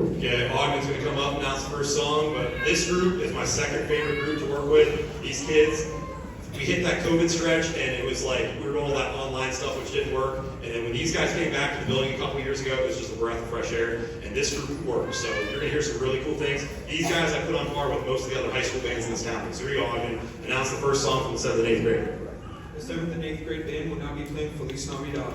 Okay, Ogden's going to come up and announce the first song, but this group is my second favorite group to work with. These kids, we hit that COVID stretch, and it was like we were doing all that online stuff, which didn't work. And then when these guys came back to the building a couple years ago, it was just a breath of fresh air. And this group works, so you're going to hear some really cool things. These guys I put on par with most of the other high school bands in this town. So here you go, Ogden. Announce the first song from the 7th and 8th grade. The 7th and 8th grade band will now be playing Feliz Navidad.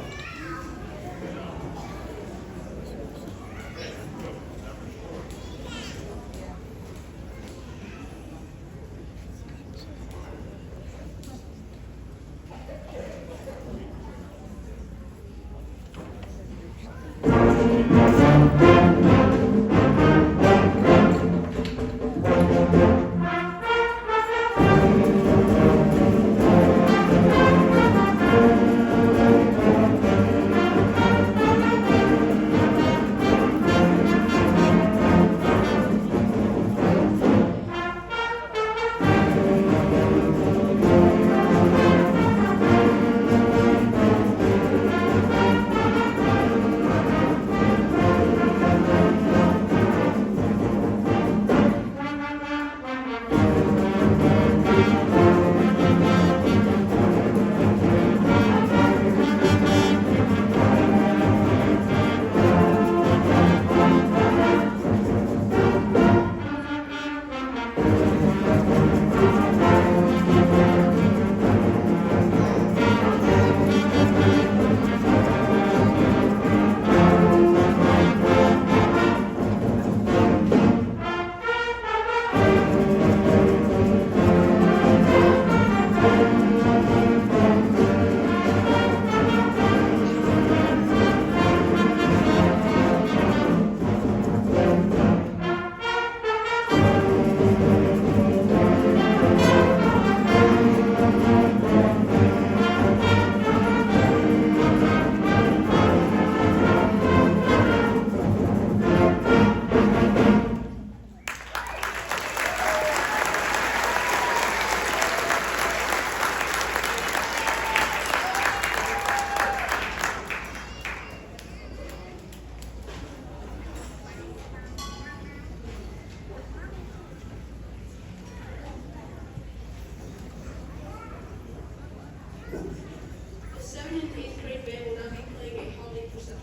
The 7th and 8th grade band will now be playing a holiday procession.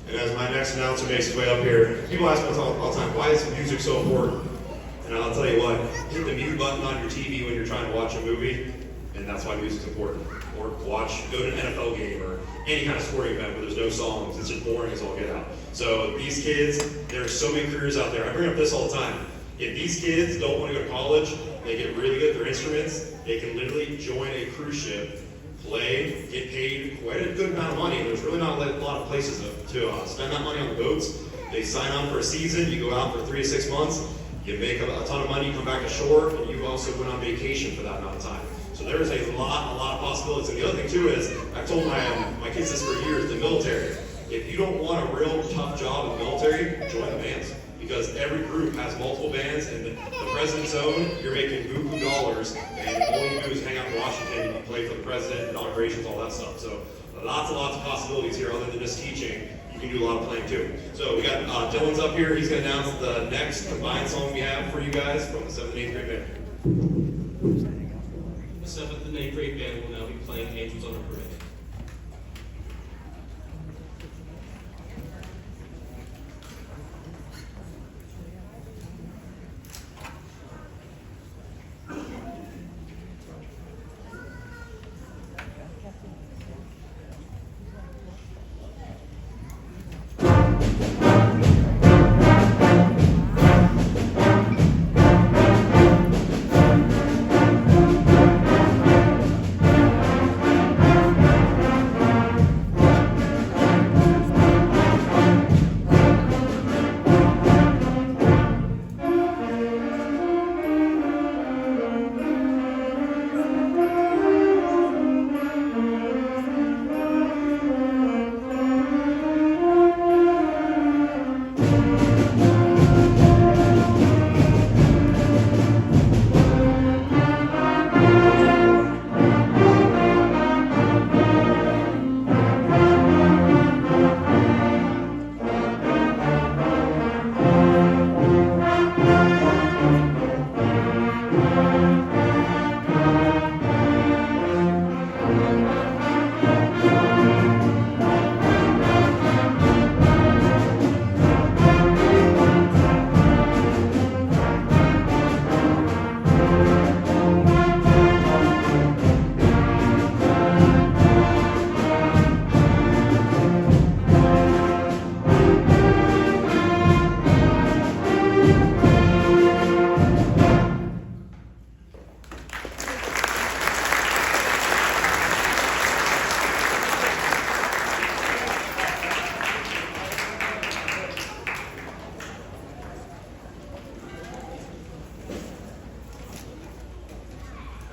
And as my next announcer makes his way up here, people ask me all the time, why is music so important? And I'll tell you what, hit the mute button something on your TV when you're trying to watch a movie, and that's why music's important. Or go to an NFL game or any kind of sporting event where there's no songs. It's just boring as all get out. So these kids, there are so many careers out there. I bring up this all the time. If these kids don't want to go to college, they get really good at their instruments, they can literally join a cruise ship, play, get paid quite a good amount of money. There's really not a lot of places to spend that money on the boats. They sign on for a season, you go out for 3 to 6 months, you make a ton of money, you come back to shore, and you also went on vacation for that amount of time. So there is a lot of possibilities. And the other thing too is, I've told my kids this for years, the military. If you don't want a real tough job in the military, join the bands. Because every group has multiple bands, and the president's own, you're making buku dollars, and all you do is hang out in Washington and you play for the president, inaugurations, all that stuff. So lots of possibilities here other than just teaching. You can do a lot of playing too. So we got Dylan's up here. He's going to announce the next combined song we have for you guys from the 7th and 8th grade band. The 7th and 8th grade band will now be playing Angels on a Parade.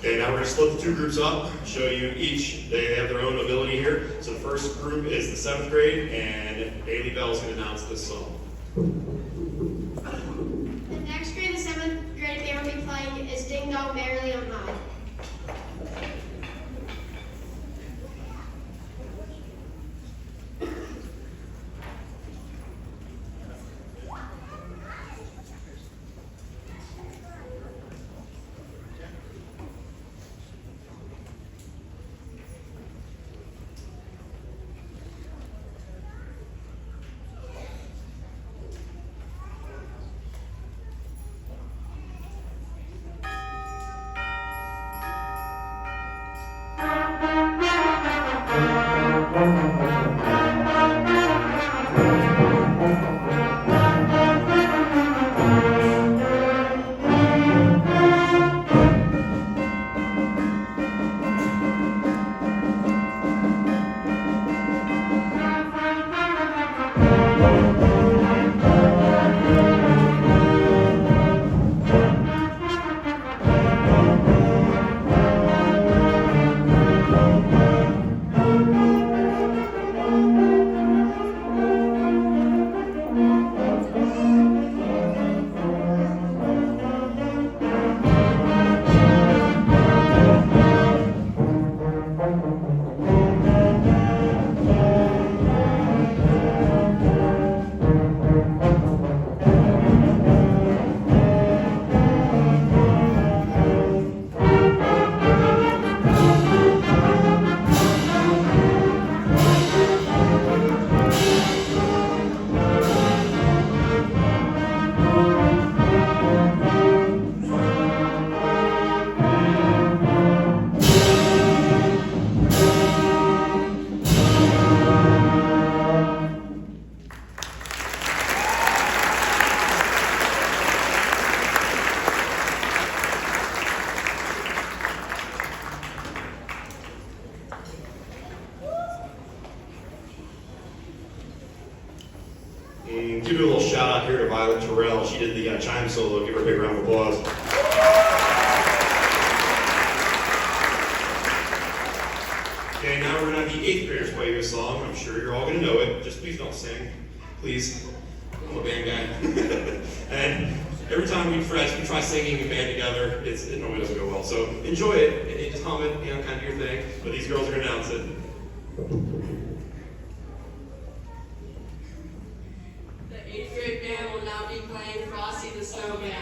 Okay, now we're going to split the two groups up, show you each. They have their own ability here. So the first group is the 7th grade, and Bailey Bell's going to announce this song. The next grade, the 7th grade band will be playing is Ding Dong Merrily on High. Terrell. She did the chime solo. Give her a big round of applause. Okay, now we're going to have the 8th graders play you a song. I'm sure you're all going to know it. Just please don't sing. Please. I'm a band guy. And every time we try singing in band together, it normally doesn't go well. So enjoy it, and just hum it, kind of your thing. But these girls are going to announce it. The 8th grade band will now be playing Frosty the Snowman.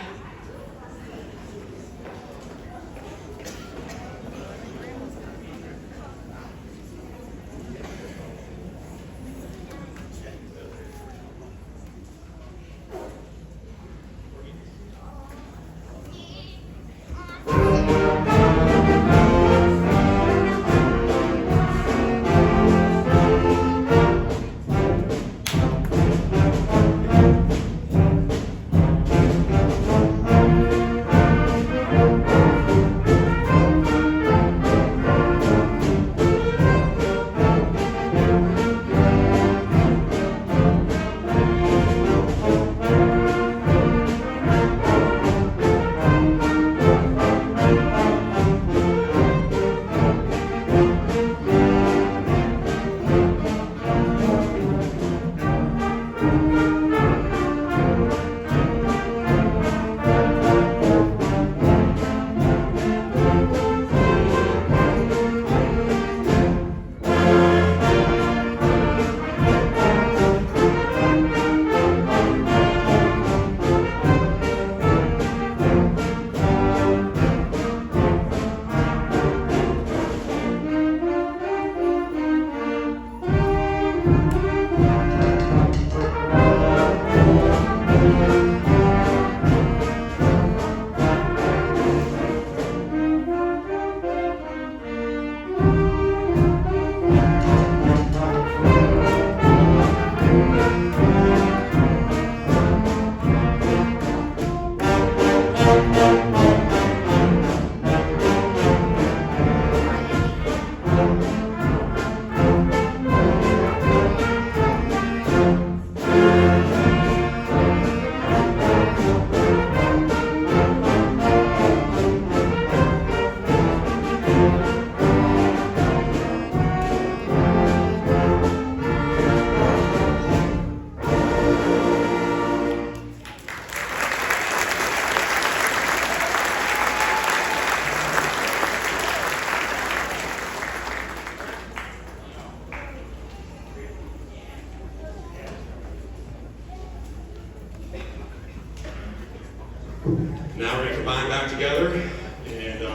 Now we're going to combine back together, and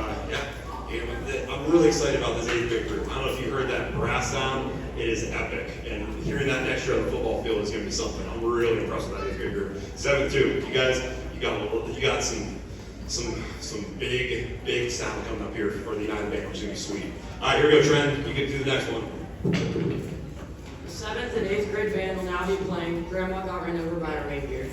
I'm really excited about this 8th grade group. I don't know if you heard that brass sound. It is epic, and hearing that next year on the football field is going to be something. I'm really impressed with that 8th grade group. 7th too. You guys, you got some big sound coming up here for the United Band, which is going to be sweet. All right, here we go, Trent. You get to the next one. The 7th and 8th grade band will now be playing Grandma Got Ran Over by a Reindeer.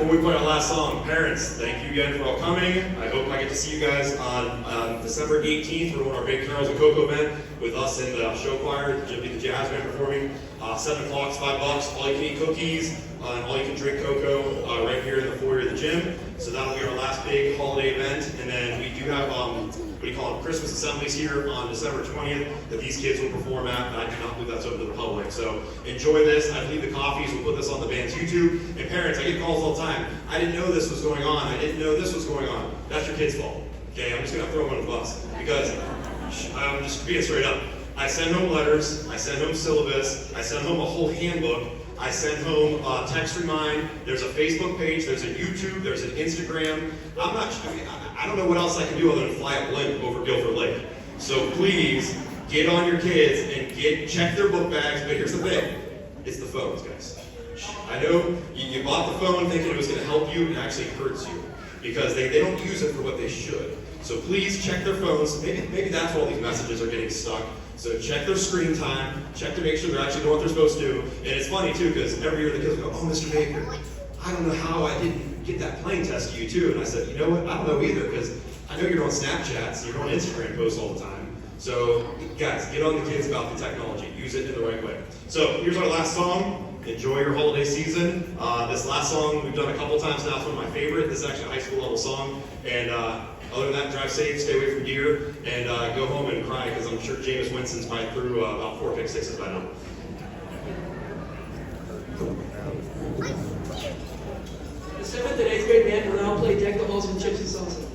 before we play our last song, parents, thank you again for all coming. I hope I get to see you guys on December 18th. We're doing our big Carols and Cocoa event with us in the show choir, the jazz band performing. 7 o'clock, $5. All you can eat cookies, and all you can drink cocoa right here in the foyer of the gym. So that'll be our last big holiday event. And then we do have what do you call them, Christmas assemblies here on December 20th that these kids will perform at. And I do not believe that's open to the public. So enjoy this. I believe the coffees. We'll put this on the band's YouTube. And parents, I get calls all the time. I didn't know this was going on. I didn't know this was going on. That's your kid's fault. Okay, I'm just gonna throw them on the bus because I'm just being straight up. I send home letters, I send home syllabus, I send home a whole handbook, I send home text remind, there's a Facebook page, there's a YouTube, there's an Instagram. I don't know what else I can do other than fly a blimp over Guilford Lake. So please, get on your kids and check their book bags, but here's the thing, it's the phones, guys. I know you bought the phone thinking it was gonna help you, and it actually hurts you because they don't use it for what they should. So please check their phones. Maybe that's why all these messages are getting stuck. So check their screen time, check to make sure they're actually doing what they're supposed to do. And it's funny too, because every year the kids go, oh, Mr. Baker, I don't know how I didn't get that playing test to you too. And I said, you know what, I don't know either, because I know you're on Snapchats, you're on Instagram posts all the time. So guys, get on the kids about the technology, use it in the right way. So here's our last song. Enjoy your holiday season. This last song we've done a couple times now. It's one of my favorite. This is actually a high school level song. And other than that, drive safe, stay away from deer, and go home and cry because I'm sure Jameis Winston's probably threw about 4 pick sixes by now. The 7th and 8th grade band will now play Deck the Halls with Chips and Salsa.